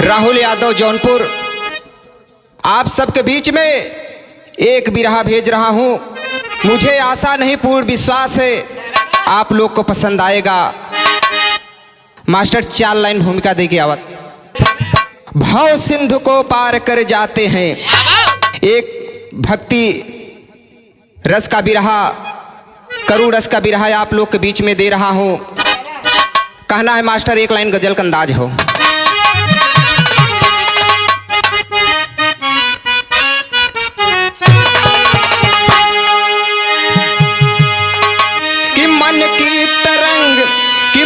राहुल यादव जौनपुर आप सबके बीच में एक बिरहा भेज रहा हूं। मुझे आशा नहीं पूर्ण विश्वास है आप लोग को पसंद आएगा। मास्टर 4 लाइन भूमिका देगी आवत। भाव सिंधु को पार कर जाते हैं, एक भक्ति रस का बिरहा, करुण रस का बिरहा आप लोग के बीच में दे रहा हूं। कहना है मास्टर 1 लाइन गजल का अंदाज हो।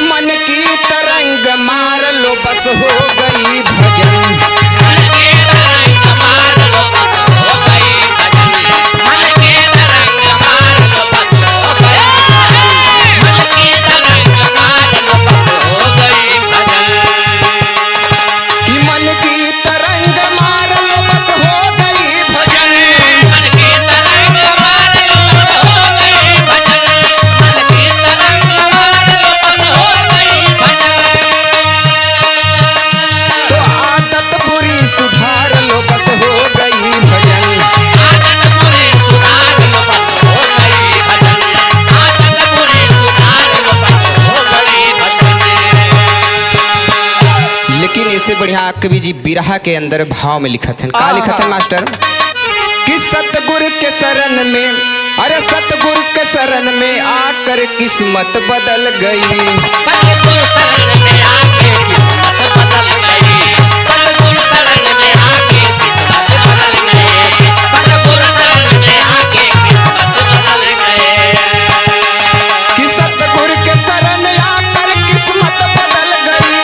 मन की तरंग मार लो बस हो गई भजन। मन की तरंग मार लो बस हो गई भजन। मन की तरंग मार लो बस हो गई। मन की तरंग मार लो बस हो गई भजन। कि मन की तरंग मार लो बस हो गई भजन। मन की तरंग मार लो बस हो गई भजन। मन की तरंग मार लो बस हो सुधार लो बस हो गई भजन। आदत बुरी सुधार लो बस हो गई भजन। आदत बुरी सुधार लो बस हो गई भजन। लेकिन इससे बढ़िया कवि जी बिरहा के अंदर भाव में लिखत हैं। का लिखत है मास्टर कि सतगुरु के शरण में, अरे सतगुरु के शरण में आकर किस्मत बदल गई। सतगुरु शरण में आके किस्मत बदल गई। सतगुरु शरण में आके किस्मत बदल गई। सतगुरु शरण में आके किस्मत बदल गई। कि सतगुरु के शरण आकर किस्मत बदल गई।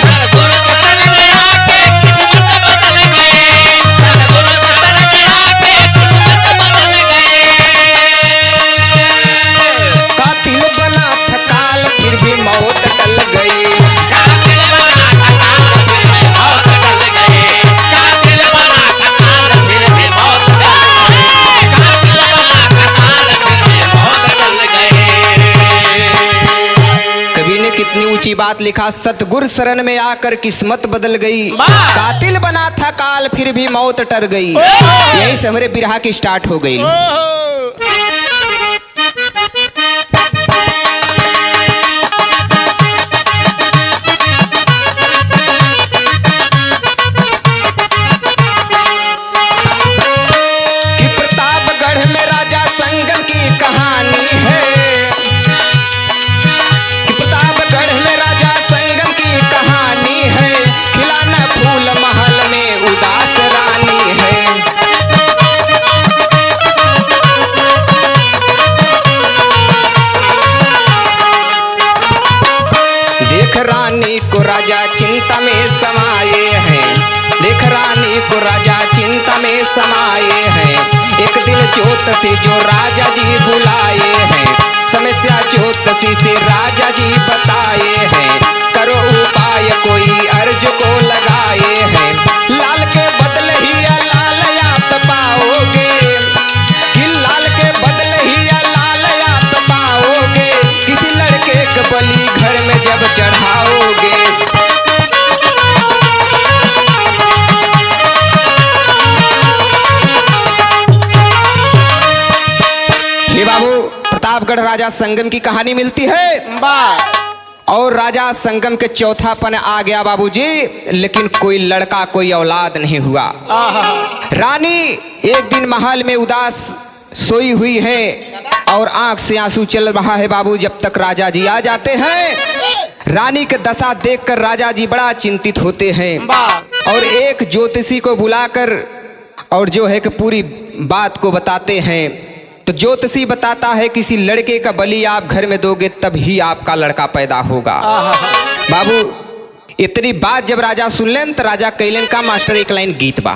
सतगुरु शरण में आके किस्मत बदल गई। सतगुरु शरण में आके किस्मत बदल गई। कातिल बना था काल फिर भी मौत टल गई। कातिल बना था काल फिर भी मौत टल गई। कातिल बना था काल फिर भी मौत टल गई। कातिल बना था काल फिर भी मौत टल गई। कवि ने कितनी ऊंची बात लिखा। सतगुरु शरण में आकर किस्मत बदल गई। कातिल बना था काल फिर भी मौत टर गई। यही से हमारे बिरहा की स्टार्ट हो गई। संगम की कहानी है। कि प्रतापगढ़ में राजा संगम की कहानी है। खिलाना फूल महल में उदास रानी है। देख रानी को राजा चिंता में समाये हैं। देख रानी को राजा चिंता में समाये हैं। एक दिन ज्योतिषी जो राजा जी बुलाए हैं। समस्या ज्योतिषी से राजा जी बताए हैं। करो उपाय कोई अर्ज को लगाए हैं। लाल के बदले ही लाल आप पाओगे। कि लाल के बदले ही लाल आप पाओगे। किसी लड़के के बलि घर में जब चढ़ाओगे। बाबू प्रतापगढ़ राजा संगम की कहानी मिलती है। और राजा संगम के चौथापन आ गया बाबूजी, लेकिन कोई लड़का कोई औलाद नहीं हुआ। रानी एक दिन महल में उदास सोई हुई है और आंख से आंसू चल रहा है बाबू। जब तक राजा जी आ जाते हैं। रानी के दशा देखकर राजा जी बड़ा चिंतित होते हैं और एक ज्योतिषी को बुलाकर और जो है कि पूरी बात को बताते हैं। तो ज्योतिषी बताता है किसी लड़के का बलि आप घर में दोगे तभी आपका लड़का पैदा होगा। बाबू इतनी बात जब राजा सुन लें तो राजा कैलन का मास्टर 1 लाइन गीत बा।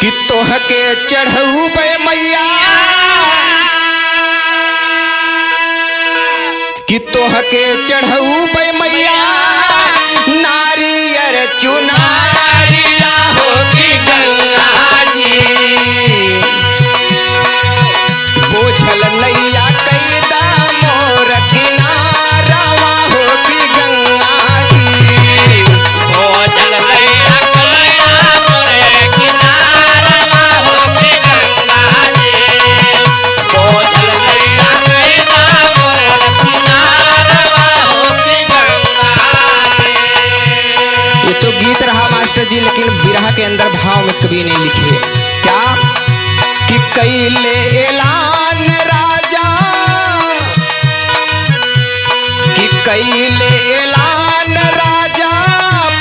कि तोह के चढ़ऊ पे मैया। कि तोह के चढ़ऊ पे मैया। नारियर चुनारिया होगी गंगा जी। कैले ऐलान राजा, कि कैले ऐलान राजा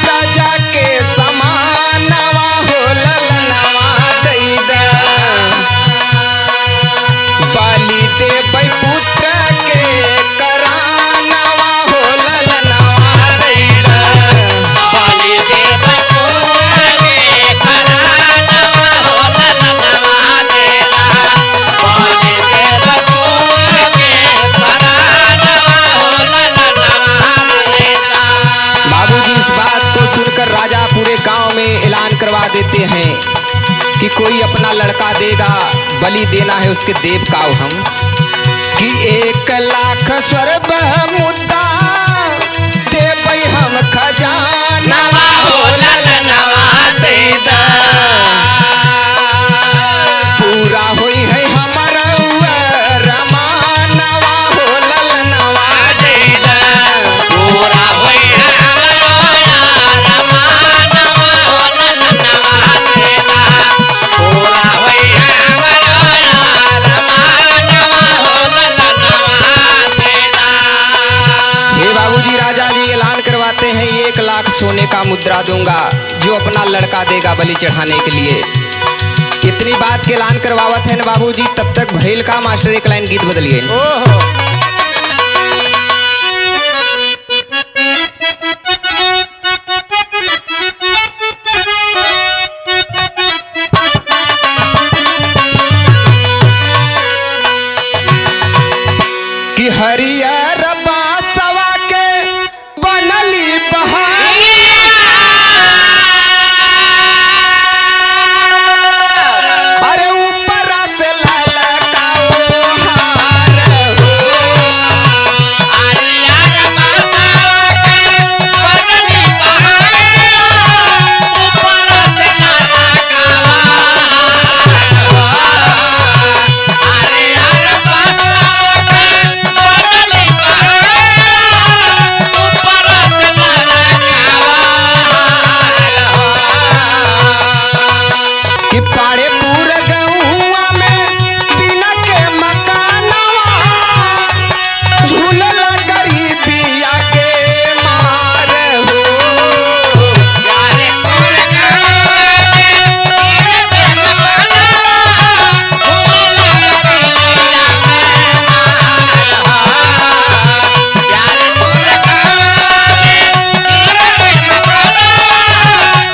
प्रजा के समानवा हो ललनवा दई द, बलि देबै पुत्र के करानवा हो ललनवा दई द, बलि देबै पुत्र के करानवा हो ललनवा देला, बलि देबै पुत्र के करानवा हो ललनवा देला। बाबूजी इस बात को सुनकर राजा पूरे गांव में ऐलान करवा देते हैं कि कोई अपना लड़का देगा, बलि देना है उसके देव का हम, कि 1,00,000 स्वर्ग मुद्दा देबै हम खजानवा हो ललनवा दे द, पूरा होई है हमर रमानवा हो ललनवा दे द, पूरा होई है हमरो रमानवा हो ललनवा देला, पूरा होई है हमरो रमानवा हो ललनवा देला। हे बाबूजी, राजा जी ऐलान करवाते हैं 1,00,000 सोने का मुद्रा दूंगा जो अपना लड़का देगा बलि चढ़ाने के लिए। इतनी बात के ऐलान करवावत है ना बाबूजी, तब तक भैल का मास्टर एक लाइन गीत बदलिए। कि हरियर बासवा के बनली बहार, अरे ऊपर से ललकाओ हार हो, हरियर बासवा के बनली बहारिया, ऊपर से ललकावा हो। हरियर बासवा के बनली बहारिया, ऊपर से ललकावा हो। कि पाड़े पूरा गहुआ में दिन के मकानवा, झूलल गरीबिया के मार हो, यारे फूल गावे में तीर पे मकानवा, फूल गरीबिया के मार हो। यारे फूल गावे तीर पे मकानवा,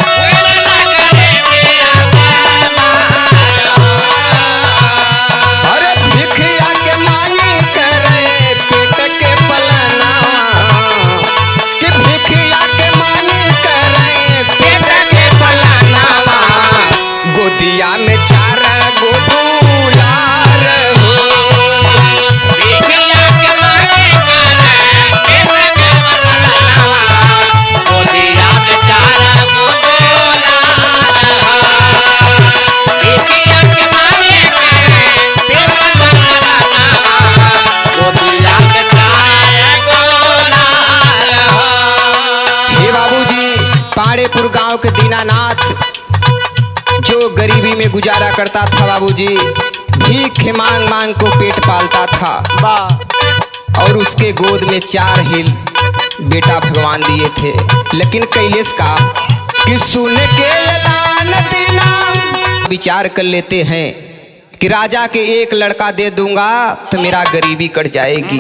फूल गरीबिया के मार हो। अरे भिखिया के मांगी करे पेट के पलनावा, कि भिखिया के मांगी करे पेट के पलनावा, गोदिया में 4 गो दुलार हो, बिखिया के मांगे करे पेट के पलनावा, गोदिया में 4 गो दुलार हो। बिखिया के मांगे करे पेट के पलनावा, गोदिया में 4 गो दुलार हो। हे बाबूजी, पाड़ेपुर गांव के दीनानाथ जो गरीबी में गुजारा करता था बाबूजी, भीख मांग मांग को पेट पालता था, और उसके गोद में 4 ही बेटा भगवान दिए थे। लेकिन कैलेश का कि सुन के ऐलान दीना विचार कर लेते हैं कि राजा के एक लड़का दे दूंगा तो मेरा गरीबी कट जाएगी।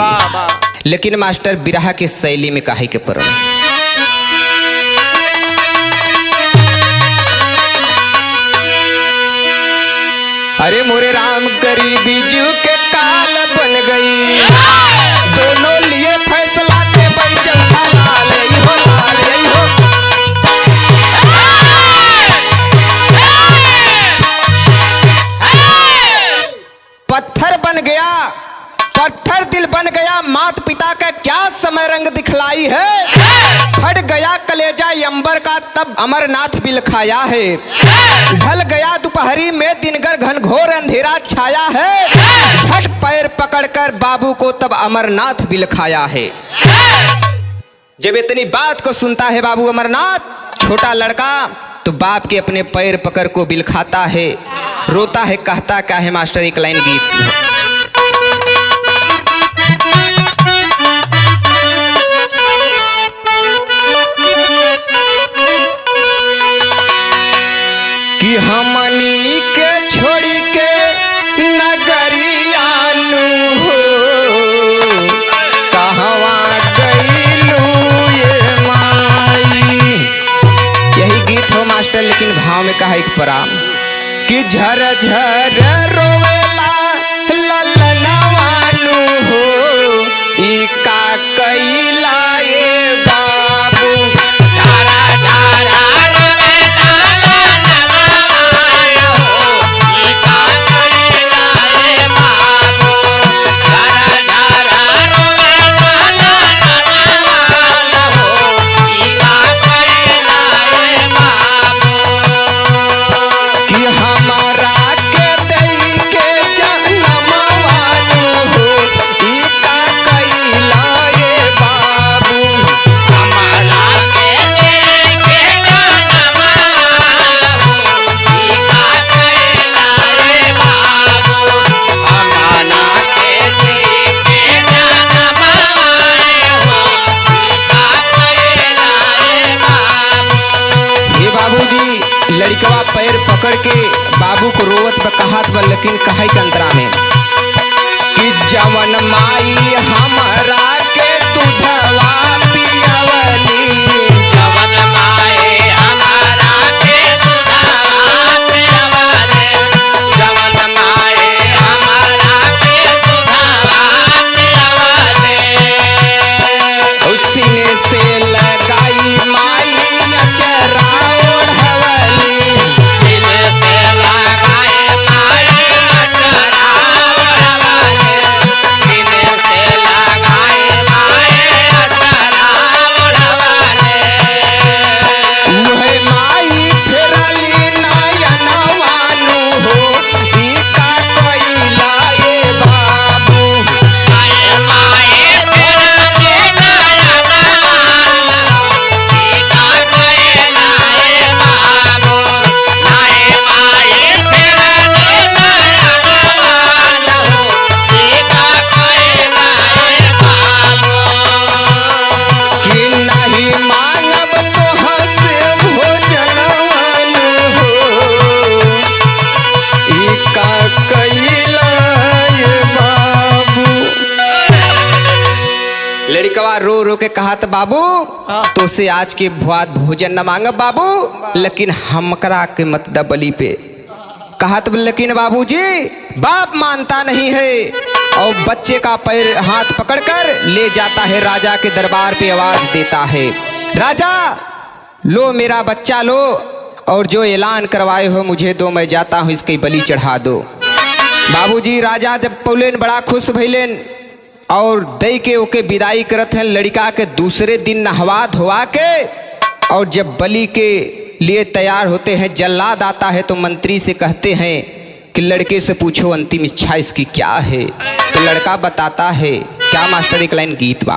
लेकिन मास्टर बिरहा के शैली में काहे के पड़ल। अरे मोरे राम गरीबी जीव के काल बन गई, दोनों लिए फैसला थे भाई चौथा लाल यही हो लाल यही हो। पत्थर बन गया, पत्थर दिल बन गया, माता पिता का क्या समय रंग दिखलाई है। फट गया कलेजा अंबर का तब अमरनाथ बिल खाया है। ढल गया दोपहरी में दिनगर घनघोर अंधेरा छाया है। झट पैर पकड़कर बाबू को तब अमरनाथ बिल खाया है। जब इतनी बात को सुनता है बाबू अमरनाथ छोटा लड़का, तो बाप के अपने पैर पकड़ को बिलखाता है, रोता है, कहता क्या है मास्टर, एक लाइन गीत। कि हमनी के छोड़ी के नगरियानु हो, कहवा गईलू ये माई। यही गीत हो मास्टर, लेकिन भाव में कहा एक पराम कि झर झर रोवेला ललनवानु हो, ई का कैला ये बाबू। झारा झारा रोवेला ललनवानु हो, ई का कैला ये बाबू। झारा झारा रोवेला ललनवानु हो, ई का कैला ये बाबू। कि हमारा के दई के जनमवानु हो, ई का कैला ये बाबू। हमारा के लेके जनमवाला हो, ई का कैला ये बाबू। हमारा के लेके जनमवाले हो, ई का कैला ये बाबू। हे बाबूजी, लड़कवा पैर पकड़ के बाबू को रोवत बकहात बा, लेकिन कहे के अंतरा में कि जवन माई हमरा के दूधवा पियवली, जवन माए हमारा के सुधावा पियवले, जवन माए हमारा के सुधावा पियवले। सीने से लगाई माई अचरा ओढ़वली, सीने से लगाए माए अचरा ओढ़वले, सीने से लगाए माए अचरा ओढ़वले। मुहे माई फेरली नयनवानु हो, ई का कैला ये बाबू। माए माए तेरा लेना नयनवाला हो, ई का कैला ये बाबू। माए माए तेरा लेना नयनवाला हो, ई का कैला ये बाबू। कि नहीं मांगब तोह से भोजनवानु हो, ई का कैला ये बाबू। लड़कवा रो रो के कहा बाबू तो से आज के भुआत भोजन न मांगब बाबू, लेकिन हमकरा के मत द बलि पे। कहत लेकिन बाबूजी बाप मानता नहीं है, और बच्चे का पैर हाथ पकड़कर ले जाता है राजा के दरबार पे, आवाज देता है, राजा लो मेरा बच्चा लो, और जो ऐलान करवाए हो मुझे दो, मैं जाता हूँ इसकी बलि चढ़ा दो। बाबूजी राजा जब पौलेन बड़ा खुश भइलेन, और दई के ओके विदाई करत हैं। लड़का के दूसरे दिन नहवा धोवा के, और जब बलि के लिए तैयार होते हैं, जल्लाद आता है तो मंत्री से कहते हैं कि लड़के से पूछो अंतिम इच्छा इसकी क्या है। तो लड़का बताता है क्या मास्टर, एक लाइन गीत बा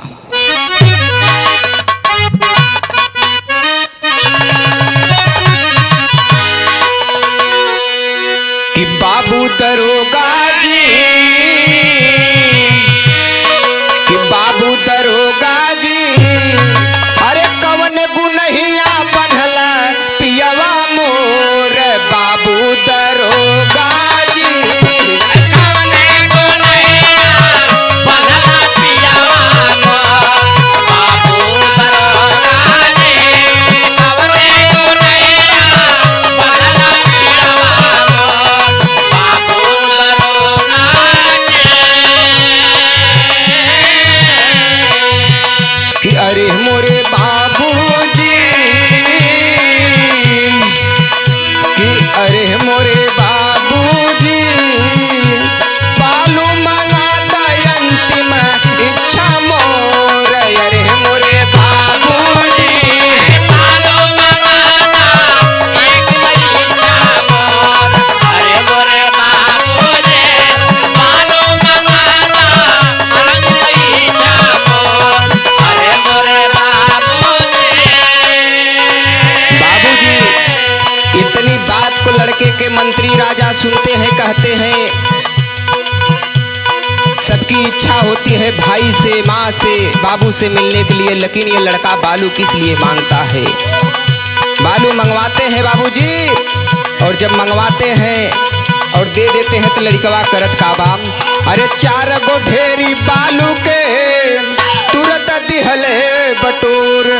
कि बाबू दरोगा जी, कि बाबू दरोगा जी, अरे कवन गुनहिया बनला पियवा मोर, बाबू दरोगा जी। कवने गुनैया बनला पियवा मोर, बाबू दरोगा जी। कवने गुनैया बनला पियवा मोर, बाबू दरोगा जी। सुनते हैं, कहते हैं सबकी इच्छा होती है भाई से, माँ से, बाबू से मिलने के लिए, लेकिन ये लड़का बालू किस लिए मांगता है? बालू मंगवाते हैं बाबूजी, और जब मंगवाते हैं और दे देते हैं तो लड़कवा करत का बाम, अरे 4 गो ढेरी बालू के तुरंत दिहले बटोर,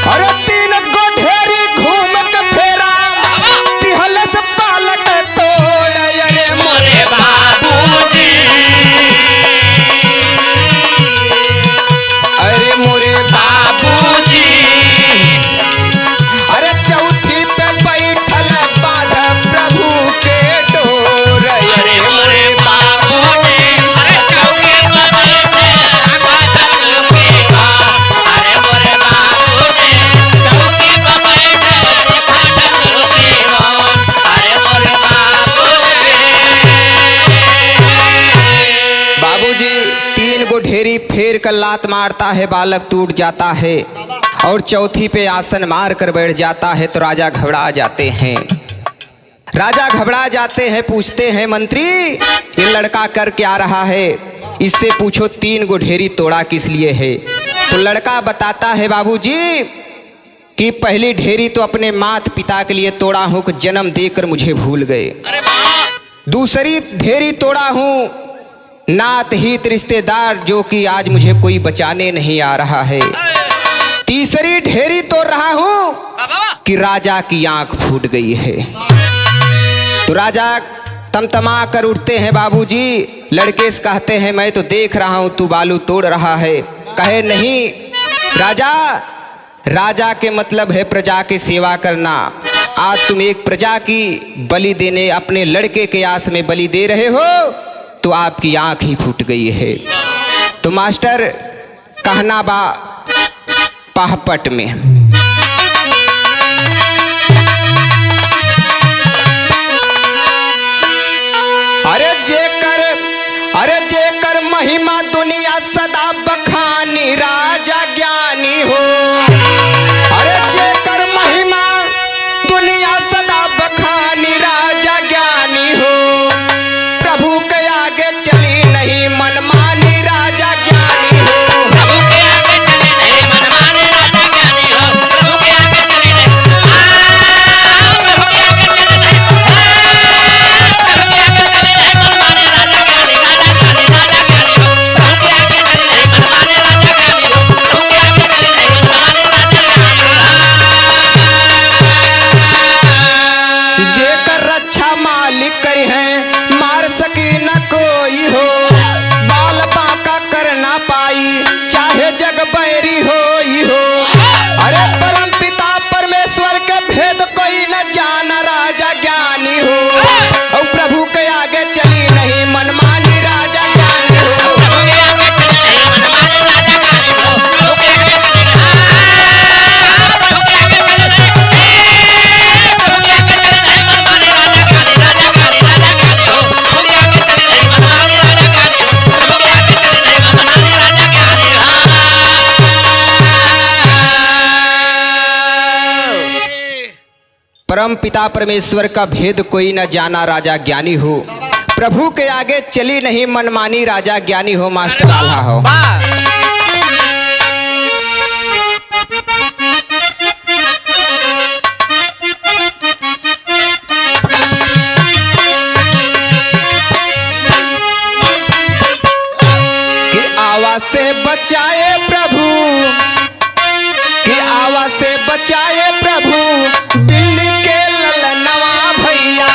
अरे 3 गो ढेरी घूम के फेरा दिहले से पालक तोड़, अरे मोरे बाबूजी, अरे मोरे बाबूजी, अरे चौथी पे बैठल बाध प्रभु के डोर, अरे मोरे बाबूजी, अरे चौकी पर बैठे बादल के घाट, अरे मोरे बाबूजी, चौकी पर बैठे बादल के घाट, अरे मोरे बाबूजी। बाबूजी 3 गो ढेरी फेर कर लात मारता है, बालक टूट जाता है, और चौथी पे आसन मार कर बैठ जाता है तो राजा घबरा जाते हैं। राजा घबरा जाते हैं, पूछते हैं मंत्री ये लड़का कर क्या रहा है, इससे पूछो 3 गो ढेरी तोड़ा किस लिए है? तो लड़का बताता है बाबूजी कि पहली ढेरी तो अपने माता पिता के लिए तोड़ा हूँ कि जन्म देकर मुझे भूल गए, अरे वाह, दूसरी ढेरी तोड़ा हूँ नात हित रिश्तेदार जो कि आज मुझे कोई बचाने नहीं आ रहा है, तीसरी ढेरी तोड़ रहा हूँ कि राजा की आंख फूट गई है। तो राजा तमतमा कर उठते हैं बाबूजी, लड़के से कहते हैं मैं तो देख रहा हूँ तू बालू तोड़ रहा है। कहे नहीं राजा, राजा के मतलब है प्रजा की सेवा करना, आज तुम एक प्रजा की बलि देने अपने लड़के के आस में बलि दे रहे हो तो आपकी आंख ही फूट गई है। तो मास्टर कहना बा पाहपट में, अरे जेकर महिमा दुनिया सदा बखानी राजा ज्ञानी हो, अरे जेकर महिमा दुनिया सदा बखानी राजा ज्ञानी हो, प्रभु के आगे चली नहीं मनमानी राजा ज्ञानी हो, प्रभु के आगे चले नहीं मनमाने राजा ज्ञानी हो, प्रभु के आगे चले नहीं, प्रभु के आगे चले नहीं, प्रभु के आगे चले नहीं मनमाने राजा ज्ञानी, राजा ज्ञानी, राजा ज्ञानी हो, प्रभु के आगे चले नहीं मनमाने राजा ज्ञानी हो, प्रभु के आगे चले नहीं मनमाने राजा ज्ञानी हो। जेकर रक्षा मालिक करी है मार सकी न कोई हो, बाल बांका कर ना पाई चाहे जग बैरी होई हो, अरे परम पिता परमेश्वर के भेद कोई न जाना राजा ज्ञानी हो, और प्रभु के आगे चली नहीं मनमानी राजा ज्ञानी हो, प्रभु के आगे चले नहीं मनमाने राजा ज्ञानी हो, प्रभु के आगे चले नहीं, प्रभु के आगे चले नहीं, प्रभु के आगे चले नहीं मनमाने राजा ज्ञानी, राजा ज्ञानी, राजा ज्ञानी हो, प्रभु के आगे चले नहीं मनमाने राजा ज्ञानी हो, प्रभु के आगे चले नहीं मनमाने राजा ज्ञानी हो। परम पिता परमेश्वर का भेद कोई न जाना राजा ज्ञानी हो, प्रभु के आगे चली नहीं मनमानी राजा ज्ञानी हो। मास्टर आल्हा हो। कि आवाज से बचाए प्रभु, कि आवाज से बचाए प्रभु बिल्ली के ललनवा भैया,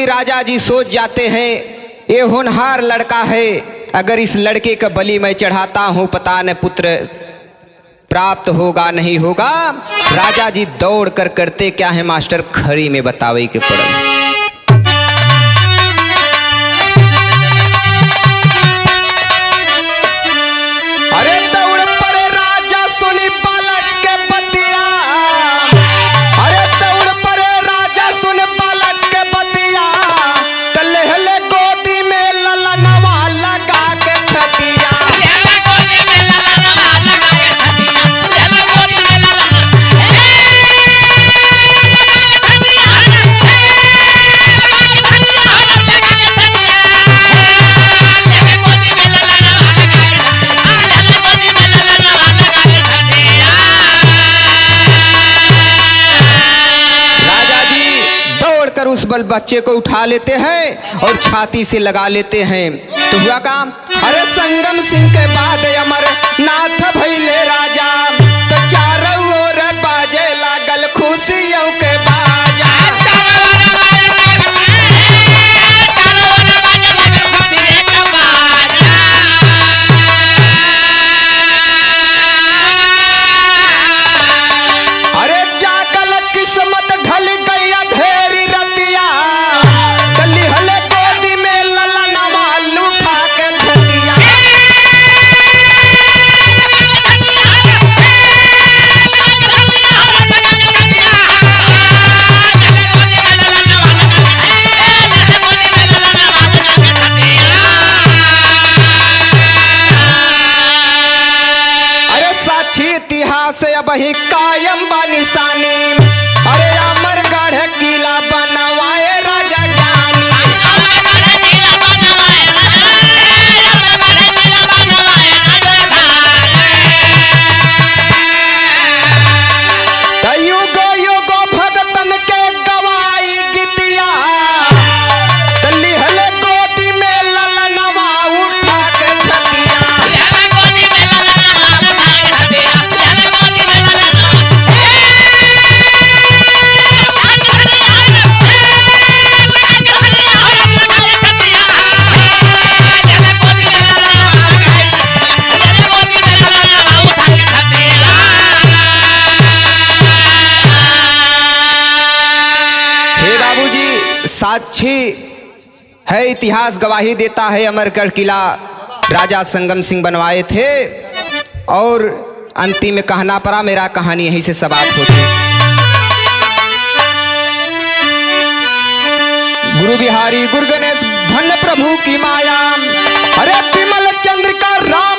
ही राजा जी सोच जाते हैं ये होनहार लड़का है, अगर इस लड़के का बलि मैं चढ़ाता हूँ पता न पुत्र प्राप्त होगा नहीं होगा। राजा जी दौड़ कर करते क्या है मास्टर, खड़ी में बतावे के पड़ल। अरे दौड़ पड़े राजा सुनी बालक के बतिया, अरे दौड़ पड़े राजा सुन बालक के बतिया, तलहले गोदी में ललनवा लगा के छतिया। लेला गोदी में ललनवा लगा के छतिया, लेला गोदी में ललनवा उस बल बच्चे को उठा लेते हैं और छाती से लगा लेते हैं। तो हुआ काम, अरे संगम सिंह के बाद अमर नाथ भैले राजा, तो चारों ओर बाजे लागल खुशियों के बाजा। अरे जागल किस्मत ढल गई अंधेरी रतिया, गली हले गोदी में ललनवा लुठा के छतिया। अरे साक्षी इतिहास अब ही कायम बा निशानी, अरे अमरगढ़ किला बनवाए राजा ज्ञानी। त युगो युगो भगतन के गवाई गीतिया, तल्ली हले गोदी में ललनवा उठा के छतिया। हे बाबूजी, साक्षी है, इतिहास गवाही देता है अमरगढ़ किला राजा संगम सिंह बनवाए थे। और अंतिम में कहना पड़ा, मेरा कहानी यहीं से समाप्त होती। गुरु बिहारी गुरु गणेश धन्य प्रभु की माया, अरे विमल चंद्र का राम